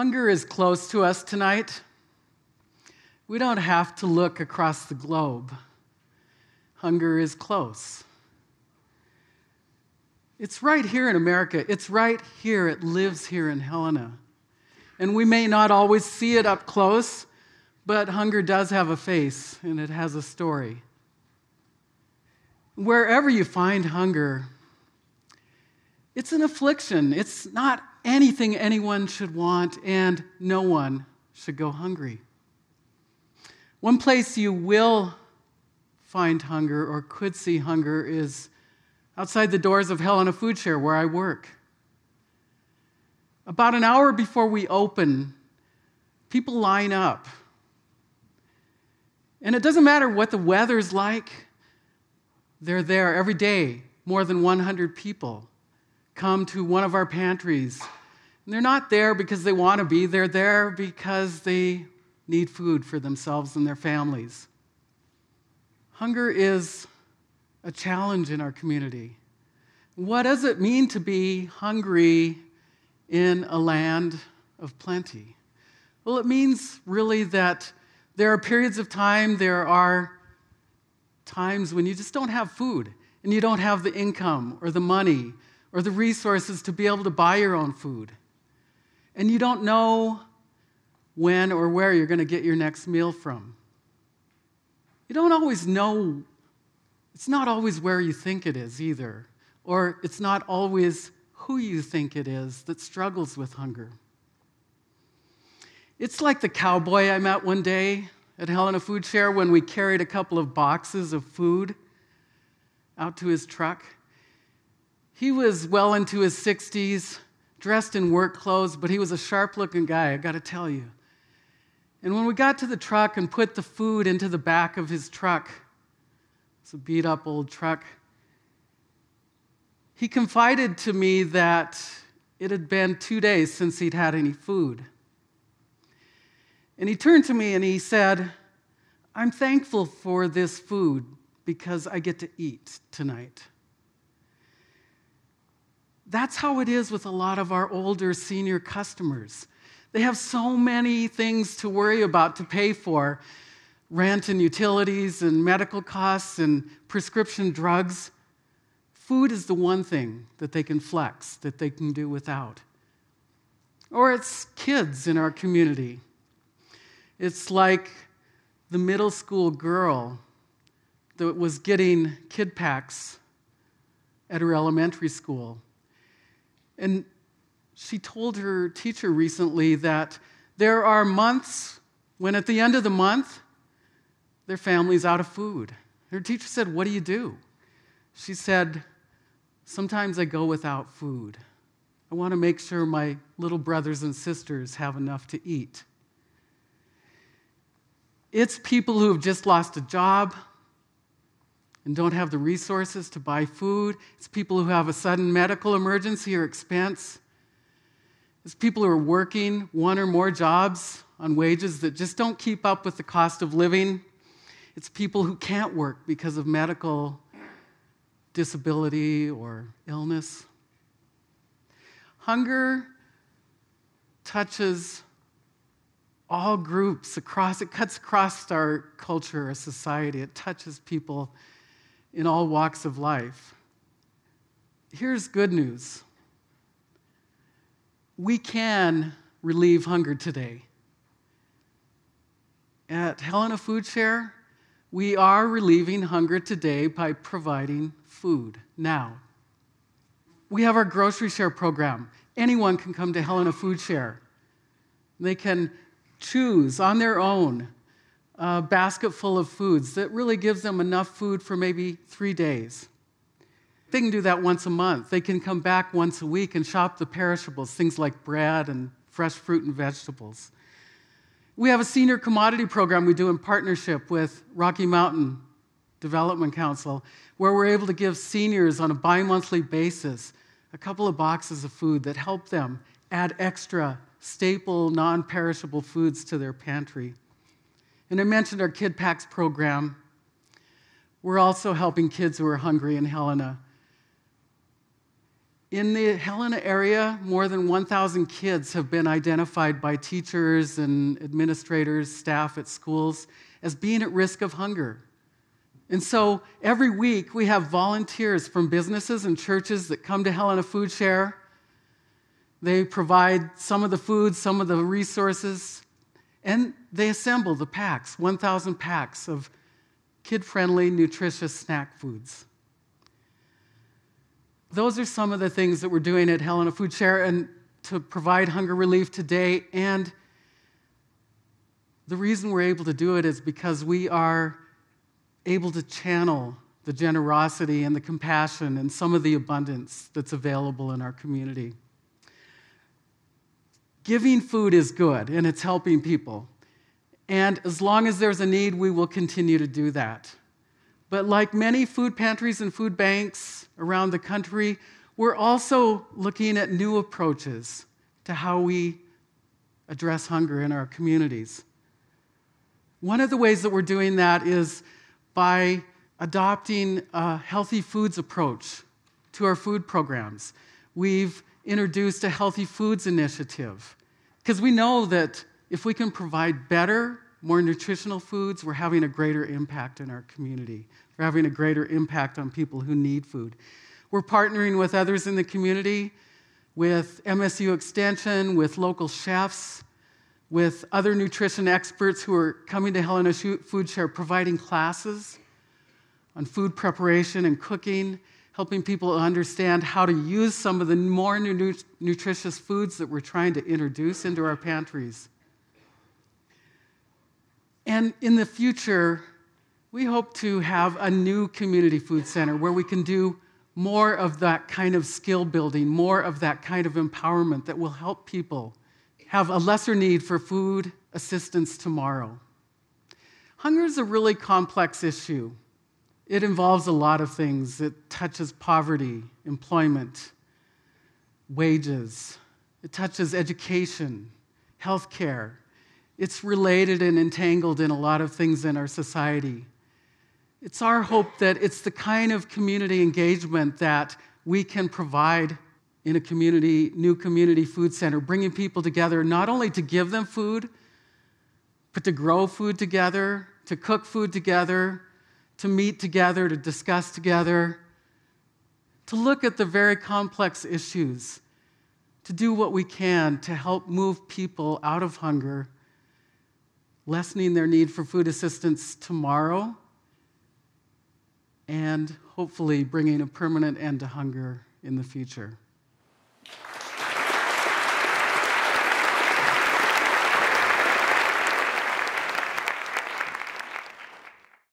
Hunger is close to us tonight. We don't have to look across the globe. Hunger is close. It's right here in America. It's right here. It lives here in Helena. And we may not always see it up close, but hunger does have a face, and it has a story. Wherever you find hunger, it's an affliction. It's not anything anyone should want, and no one should go hungry. One place you will find hunger or could see hunger is outside the doors of Helena Food Share, where I work. About an hour before we open, people line up. And it doesn't matter what the weather's like, they're there every day. More than 100 people come to one of our pantries. And they're not there because they want to be. They're there because they need food for themselves and their families. Hunger is a challenge in our community. What does it mean to be hungry in a land of plenty? Well, it means really that there are periods of time, there are times when you just don't have food and you don't have the income or the money or the resources to be able to buy your own food. And you don't know when or where you're going to get your next meal from. You don't always know. It's not always where you think it is either, or it's not always who you think it is that struggles with hunger. It's like the cowboy I met one day at Helena Food Share when we carried a couple of boxes of food out to his truck. He was well into his 60s, dressed in work clothes, but he was a sharp-looking guy, I got to tell you. And when we got to the truck and put the food into the back of his truck, it's a beat-up old truck, he confided to me that it had been 2 days since he'd had any food. And he turned to me and he said, "I'm thankful for this food because I get to eat tonight." That's how it is with a lot of our older senior customers. They have so many things to worry about, to pay for, rent and utilities and medical costs and prescription drugs. Food is the one thing that they can flex, that they can do without. Or it's kids in our community. It's like the middle school girl that was getting kid packs at her elementary school. And she told her teacher recently that there are months when at the end of the month, their family's out of food. Her teacher said, "What do you do?" She said, "Sometimes I go without food. I want to make sure my little brothers and sisters have enough to eat." It's people who have just lost a job and don't have the resources to buy food. It's people who have a sudden medical emergency or expense. It's people who are working one or more jobs on wages that just don't keep up with the cost of living. It's people who can't work because of medical disability or illness. Hunger touches all groups across, it cuts across our culture, our society. It touches people in all walks of life. Here's good news. We can relieve hunger today. At Helena Food Share, we are relieving hunger today by providing food now. We have our grocery share program. Anyone can come to Helena Food Share. They can choose on their own a basket full of foods that really gives them enough food for maybe 3 days. They can do that once a month. They can come back once a week and shop the perishables, things like bread and fresh fruit and vegetables. We have a senior commodity program we do in partnership with Rocky Mountain Development Council, where we're able to give seniors on a bi-monthly basis a couple of boxes of food that help them add extra staple, non-perishable foods to their pantry. And I mentioned our Kid Packs program. We're also helping kids who are hungry in Helena. In the Helena area, more than 1,000 kids have been identified by teachers and administrators, staff at schools, as being at risk of hunger. And so every week we have volunteers from businesses and churches that come to Helena Food Share. They provide some of the food, some of the resources, and they assemble the packs, 1,000 packs of kid-friendly, nutritious snack foods. Those are some of the things that we're doing at Helena Food Share and to provide hunger relief today. And the reason we're able to do it is because we are able to channel the generosity and the compassion and some of the abundance that's available in our community. Giving food is good, and it's helping people. And as long as there's a need, we will continue to do that. But like many food pantries and food banks around the country, we're also looking at new approaches to how we address hunger in our communities. One of the ways that we're doing that is by adopting a healthy foods approach to our food programs. We've introduced a healthy foods initiative because we know that if we can provide better, more nutritional foods, we're having a greater impact in our community. We're having a greater impact on people who need food. We're partnering with others in the community, with MSU Extension, with local chefs, with other nutrition experts who are coming to Helena Food Share, providing classes on food preparation and cooking, helping people understand how to use some of the more nutritious foods that we're trying to introduce into our pantries. And in the future, we hope to have a new community food center where we can do more of that kind of skill building, more of that kind of empowerment that will help people have a lesser need for food assistance tomorrow. Hunger is a really complex issue. It involves a lot of things. It touches poverty, employment, wages. It touches education, healthcare. It's related and entangled in a lot of things in our society. It's our hope that it's the kind of community engagement that we can provide in a new community food center, bringing people together not only to give them food, but to grow food together, to cook food together, to meet together, to discuss together, to look at the very complex issues, to do what we can to help move people out of hunger, lessening their need for food assistance tomorrow, and hopefully bringing a permanent end to hunger in the future.